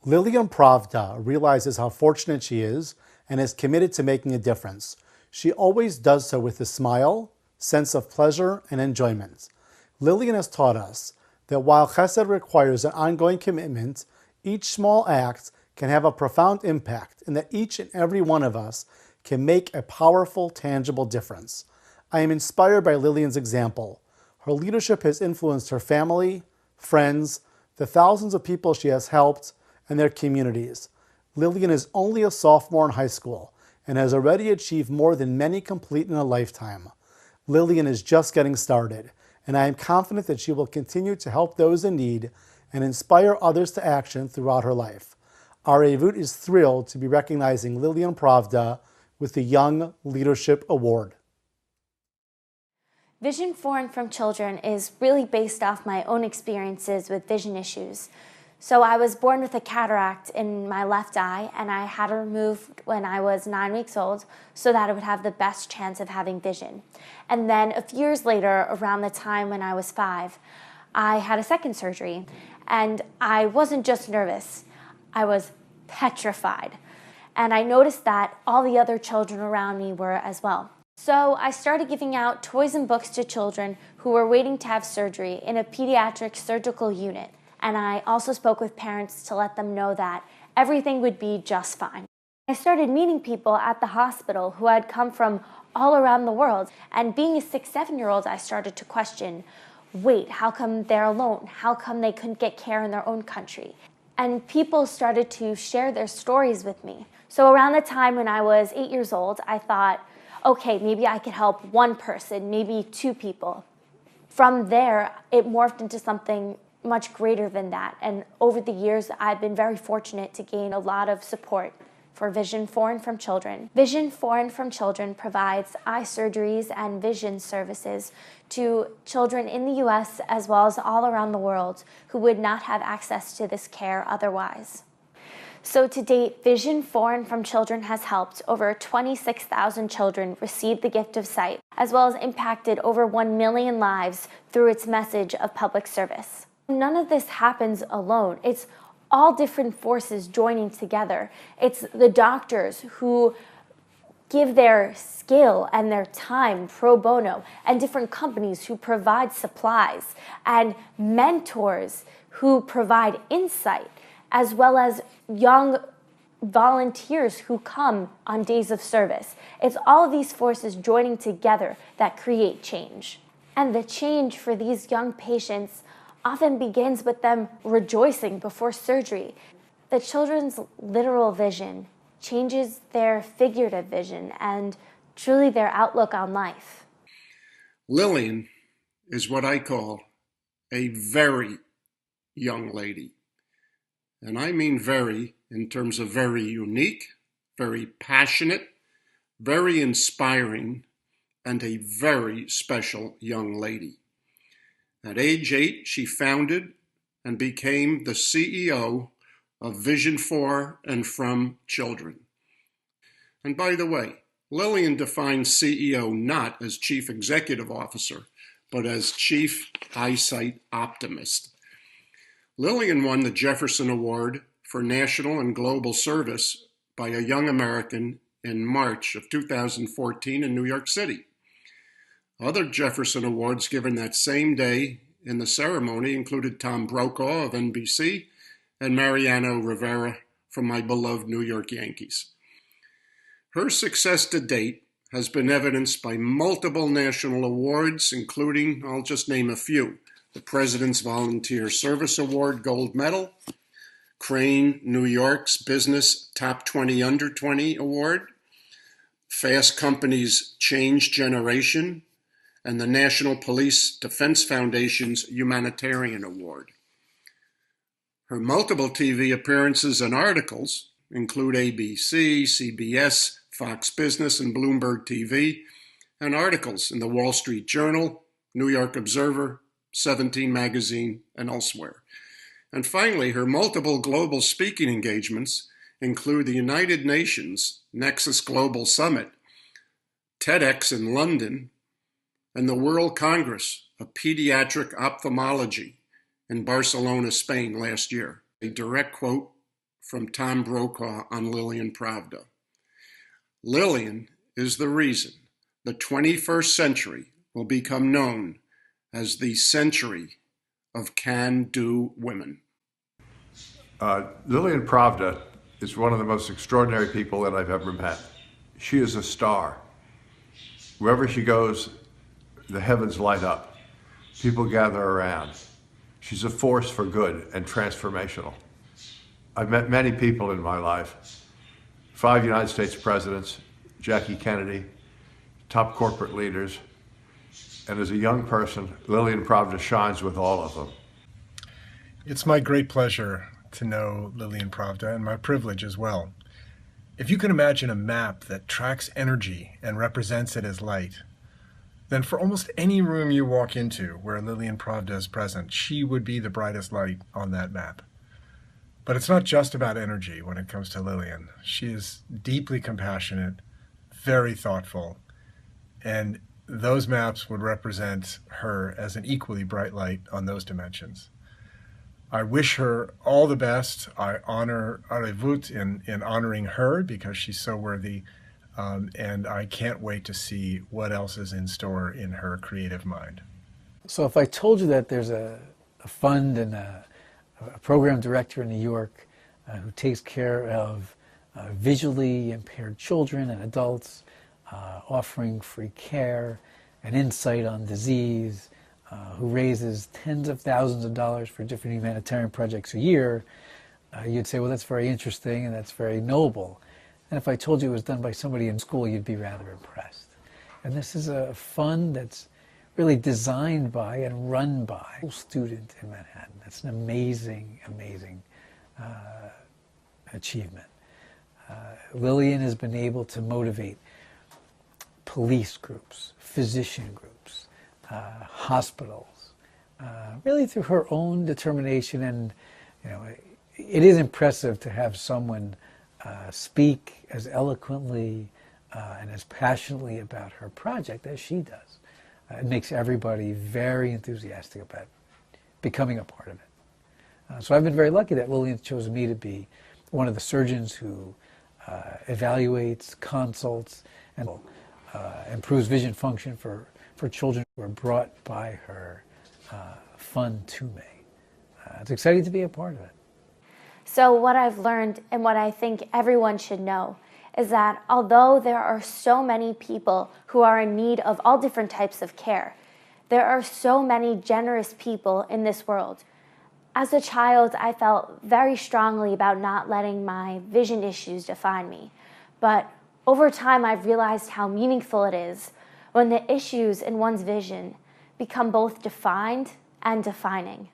Lillian Pravda realizes how fortunate she is and is committed to making a difference. She always does so with a smile, sense of pleasure, and enjoyment. Lillian has taught us that while chesed requires an ongoing commitment, each small act can have a profound impact and that each and every one of us can make a powerful, tangible difference. I am inspired by Lillian's example. Her leadership has influenced her family, friends, the thousands of people she has helped, and their communities. Lillian is only a sophomore in high school and has already achieved more than many complete in a lifetime. Lillian is just getting started, and I am confident that she will continue to help those in need and inspire others to action throughout her life. Areyvut is thrilled to be recognizing Lillian Pravda with the Young Leadership Award. Vision for and from children is really based off my own experiences with vision issues. So I was born with a cataract in my left eye, and I had it removed when I was 9 weeks old so that I would have the best chance of having vision. And then a few years later, around the time when I was 5, I had a second surgery. And I wasn't just nervous, I was petrified. And I noticed that all the other children around me were as well. So I started giving out toys and books to children who were waiting to have surgery in a pediatric surgical unit. And I also spoke with parents to let them know that everything would be just fine. I started meeting people at the hospital who had come from all around the world. And being a 6, 7-year-old, I started to question, wait, how come they're alone? How come they couldn't get care in their own country? And people started to share their stories with me. So around the time when I was 8 years old, I thought, okay, maybe I could help one person, maybe 2 people. From there, it morphed into something much greater than that. And over the years, I've been very fortunate to gain a lot of support for Vision for and from Children. Vision for and from Children provides eye surgeries and vision services to children in the US as well as all around the world who would not have access to this care otherwise. So to date, Vision for and from Children has helped over 26,000 children receive the gift of sight, as well as impacted over 1 million lives through its message of public service. None of this happens alone. It's all different forces joining together. It's the doctors who give their skill and their time pro bono, and different companies who provide supplies, and mentors who provide insight, as well as young volunteers who come on days of service. It's all of these forces joining together that create change. And the change for these young patients often begins with them rejoicing before surgery. The children's literal vision changes their figurative vision and truly their outlook on life. Lillian is what I call a very young lady. And I mean very in terms of very unique, very passionate, very inspiring, and a very special young lady. At age 8, she founded and became the CEO of Vision for and from Children. And by the way, Lillian defines CEO not as Chief Executive Officer, but as Chief Eyesight Optimist. Lillian won the Jefferson Award for National and Global Service by a young American in March of 2014 in New York City. Other Jefferson Awards given that same day in the ceremony included Tom Brokaw of NBC and Mariano Rivera from my beloved New York Yankees. Her success to date has been evidenced by multiple national awards, including, I'll just name a few, the President's Volunteer Service Award Gold Medal, Crane New York's Business Top 20 Under 20 Award, Fast Company's Change Generation, and the National Police Defense Foundation's Humanitarian Award. Her multiple TV appearances and articles include ABC, CBS, Fox Business, and Bloomberg TV, and articles in the Wall Street Journal, New York Observer, 17 Magazine, and elsewhere. And finally, her multiple global speaking engagements include the United Nations Nexus Global Summit, TEDx in London, and the World Congress of Pediatric Ophthalmology in Barcelona, Spain last year. A direct quote from Tom Brokaw on Lillian Pravda. Lillian is the reason the 21st century will become known as the century of can-do women. Lillian Pravda is one of the most extraordinary people that I've ever met. She is a star. Wherever she goes, the heavens light up. People gather around. She's a force for good and transformational. I've met many people in my life. 5 United States presidents, Jackie Kennedy, top corporate leaders, and as a young person, Lillian Pravda shines with all of them. It's my great pleasure to know Lillian Pravda, and my privilege as well. If you can imagine a map that tracks energy and represents it as light, then for almost any room you walk into where Lillian Pravda is present, she would be the brightest light on that map. But it's not just about energy when it comes to Lillian. She is deeply compassionate, very thoughtful, and those maps would represent her as an equally bright light on those dimensions. I wish her all the best. I honor Areyvut in honoring her because she's so worthy, and I can't wait to see what else is in store in her creative mind. So if I told you that there's a fund and a program director in New York who takes care of visually impaired children and adults, offering free care and insight on disease, who raises tens of thousands of dollars for different humanitarian projects a year, you'd say, well, that's very interesting and that's very noble. And if I told you it was done by somebody in school, you'd be rather impressed. And this is a fund that's really designed by and run by a student in Manhattan. That's an amazing, amazing achievement. Lillian has been able to motivate police groups, physician groups, hospitals, really through her own determination. And it is impressive to have someone speak as eloquently and as passionately about her project as she does. It makes everybody very enthusiastic about becoming a part of it. So I've been very lucky that Lillian chose me to be one of the surgeons who evaluates, consults, and improves vision function for children who are brought by her fund to me. It's exciting to be a part of it. So what I've learned and what I think everyone should know is that although there are so many people who are in need of all different types of care, there are so many generous people in this world. As a child, I felt very strongly about not letting my vision issues define me. But over time, I've realized how meaningful it is when the issues in one's vision become both defined and defining.